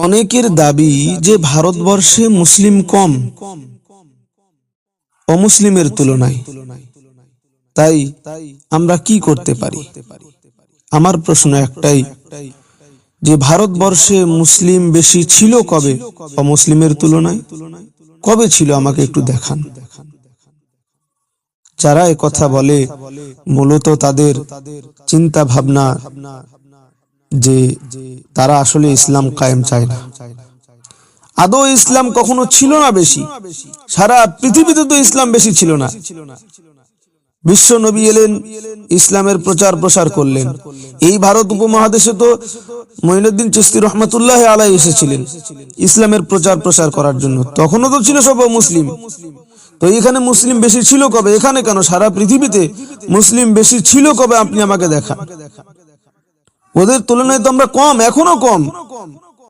অনেকের দাবি যে ভারতবর্ষে মুসলিম কম অমুসলিমের তুলনায়। তাই আমরা কি করতে পারি? আমার প্রশ্ন একটাই, যে ভারতবর্ষে মুসলিম বেশি ছিল কবে অমুসলিমের তুলনায়? কবে ছিল আমাকে একটু দেখান। যারা কথা বলে মূলত তাদের চিন্তা ভাবনা যে তারা আসলে ইসলাম কায়েম চায় না। আদৌ ইসলাম কখনো ছিল না বেশি? সারা পৃথিবীতে তো ইসলাম বেশি ছিল না। বিশ্ব নবী এলেন, ইসলামের প্রচার প্রসার করলেন। এই ভারত উপমহাদেশে তো মঈনুদ্দিন চিশতি রহমাতুল্লাহ আলাইহি এসেছিলেন ইসলামের প্রচার প্রসার করার জন্য। তখনও তো ছিল সব মুসলিম। তো এখানে মুসলিম বেশি ছিল কবে? এখানে কেন, সারা পৃথিবীতে মুসলিম বেশি ছিল কবে? আপনি আমাকে দেখান। ওদের তুলনায় তো আমরা কম, এখনো কম।